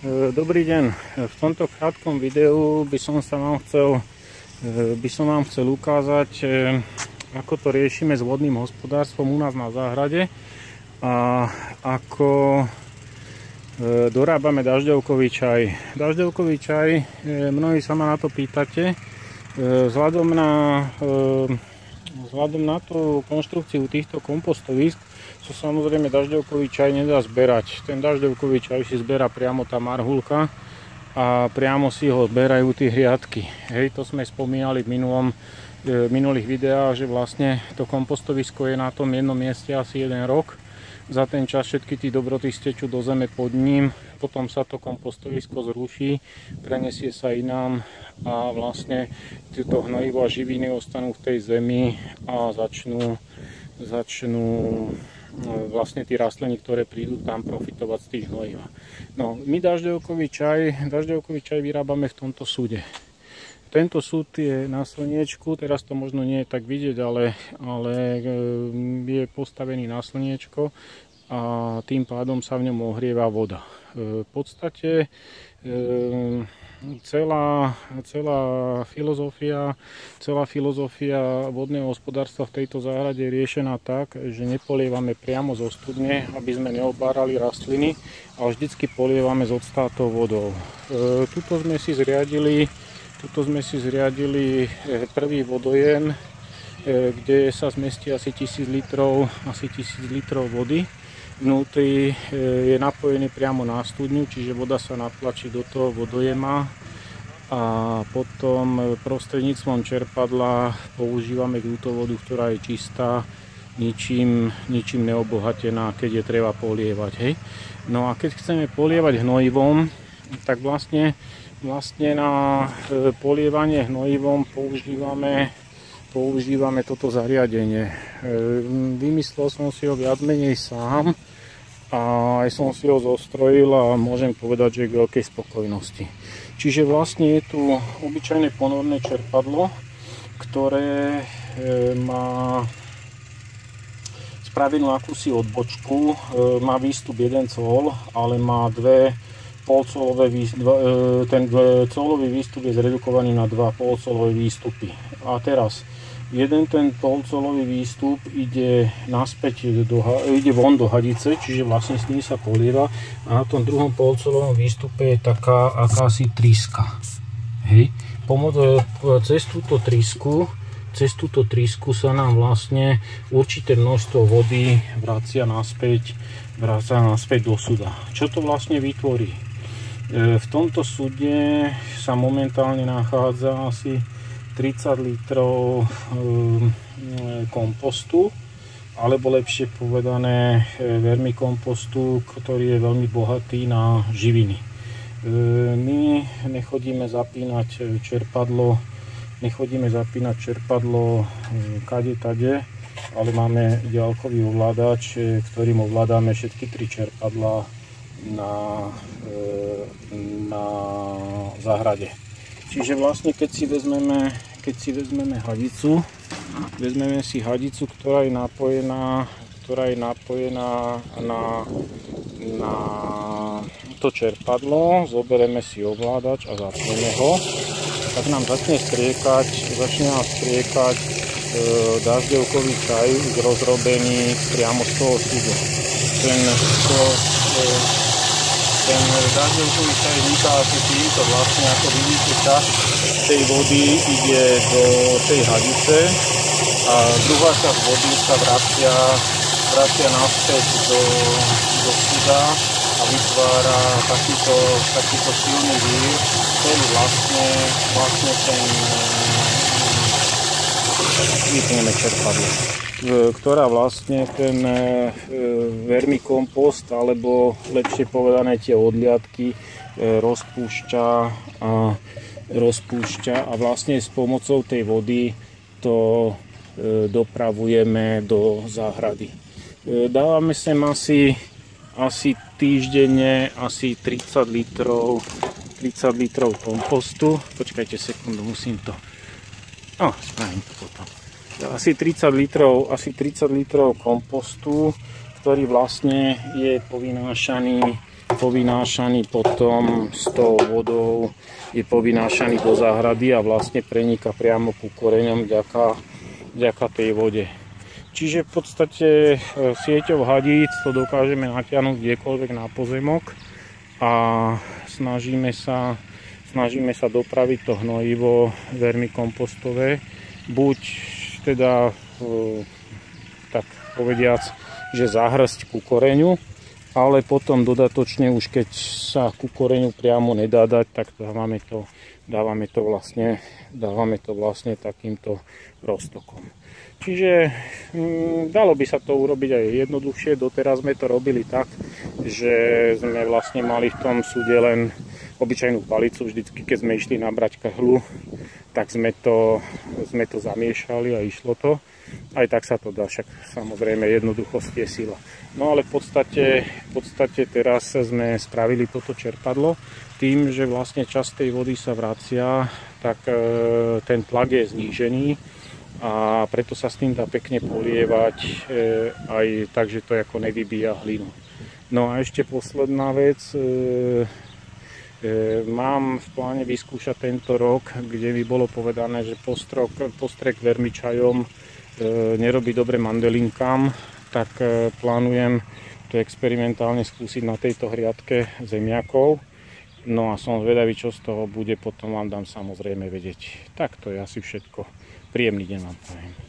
Dobrý deň. V tomto krátkom videu by som vám chcel ukázať, ako to riešime s vodným hospodárstvom u nás na záhrade a ako dorábame dažďovkový čaj. Dažďovkový čaj, mnohí sa ma na to pýtate, vzhľadom na tú konštrukciu týchto kompostovísk sa samozrejme dažďovkový čaj nedá zberať. Ten dažďovkový čaj si zberá priamo tá marhulka a priamo si ho zberajú tie hriadky. Hej, to sme spomínali v minulých videách, že vlastne to kompostovisko je na tom jednom mieste asi 1 rok. Za ten čas všetky tí dobroty stečú do zeme pod ním, potom sa to kompostovisko zruší, prenesie sa inám a vlastne tieto hnojivo a živiny ostanú v tej zemi a začnú vlastne tí rastliny, ktoré prídu tam profitovať z tých hnojív. No, my dažďovkový čaj vyrábame v tomto súde. Tento súd je na slniečku, teraz to možno nie je tak vidieť, ale je postavený na slniečko a tým pádom sa v ňom ohrieva voda. V podstate celá filozofia vodného hospodárstva v tejto záhrade je riešená tak, že nepolievame priamo zo studne, aby sme neobárali rastliny, ale vždycky polievame z odstátou vodou. Tuto sme si zriadili prvý vodojem, kde sa zmestí asi 1000 litrov vody. Vnútri je napojený priamo na studňu, čiže voda sa natlačí do toho vodojema a potom prostredníctvom čerpadla používame túto vodu, ktorá je čistá, ničím neobohatená, keď je treba polievať. Hej. No a keď chceme polievať hnojivom, tak vlastne na polievanie hnojivom používame toto zariadenie. Vymyslel som si ho viac menej sám a aj som si ho zostrojil a môžem povedať, že je k veľkej spokojnosti. Čiže vlastne je tu obyčajné ponorné čerpadlo, ktoré má spravenú akúsi odbočku, má výstup 1 col, ale má ten colový výstup je zredukovaný na 2 polcolové výstupy. A teraz jeden ten polcolový výstup ide ide von do hadice, čiže vlastne s ním sa polieva a na tom druhom polcolovom výstupe je taká akási tryska. Hej. Cez túto trysku sa nám vlastne určité množstvo vody vracia naspäť do súda. Čo to vlastne vytvorí? V tomto súde sa momentálne nachádza asi 30 litrov kompostu, alebo lepšie povedané vermikompostu, ktorý je veľmi bohatý na živiny. My nechodíme zapínať čerpadlo kade tade, ale máme ďalkový ovládač, ktorým ovládame všetky 3 čerpadlá na záhrade. Čiže vlastne keď si vezmeme hadicu, vezmeme si hadicu, ktorá je napojená na to čerpadlo, zoberieme si ovládač a zapneme ho, tak nám začne striekať dažďovkový čaj už rozrobený priamo z toho súdu. Ten dažďovkový čaj vzniká asi týmto, vlastne ako vidíte, časť tej vody ide do tej hadice a druhá časť vody sa vracia naspäť do súda a vytvára takýto silný vír, ktorý vlastne ten vypneme čerpadlo, ktorá vlastne ten vermikompost, alebo lepšie povedané tie odliadky rozpúšťa a vlastne s pomocou tej vody to dopravujeme do záhrady. Dávame sem asi týždenne asi 30 litrov kompostu. Počkajte sekundu, musím to... spravím to potom. Asi 30 litrov kompostu, ktorý vlastne je povynášaný povynášaný potom s tou vodou, je povynášaný do záhrady a vlastne preniká priamo ku koreňom vďaka tej vode. Čiže v podstate sieťou hadíc to dokážeme natiahnuť kdekoľvek na pozemok a snažíme sa dopraviť to hnojivo vermikompostové, buď teda tak povediac, že zahrsť ku koreňu, ale potom dodatočne už keď sa ku koreňu priamo nedá dať, tak dávame to vlastne takýmto roztokom. Čiže dalo by sa to urobiť aj jednoduchšie. Doteraz sme to robili tak, že sme vlastne mali v tom súde len obyčajnú palicu. Vždycky, keď sme išli nabrať kahlu, tak sme to zamiešali a išlo to. Aj tak sa to dá, však samozrejme jednoduchosť je sila. No ale v podstate teraz sme spravili toto čerpadlo tým, že vlastne časť tej vody sa vracia, tak ten tlak je znížený a preto sa s tým dá pekne polievať aj tak, že to ako nevybíja hlinu. No a ešte posledná vec, mám v pláne vyskúšať tento rok, kde mi bolo povedané, že postrek vermičajom nerobí dobre mandelinkám, tak plánujem to experimentálne skúsiť na tejto hriadke zemiakov. No a som zvedavý, čo z toho bude, potom vám dám samozrejme vedieť. Tak to je asi všetko. Príjemný deň vám prajem.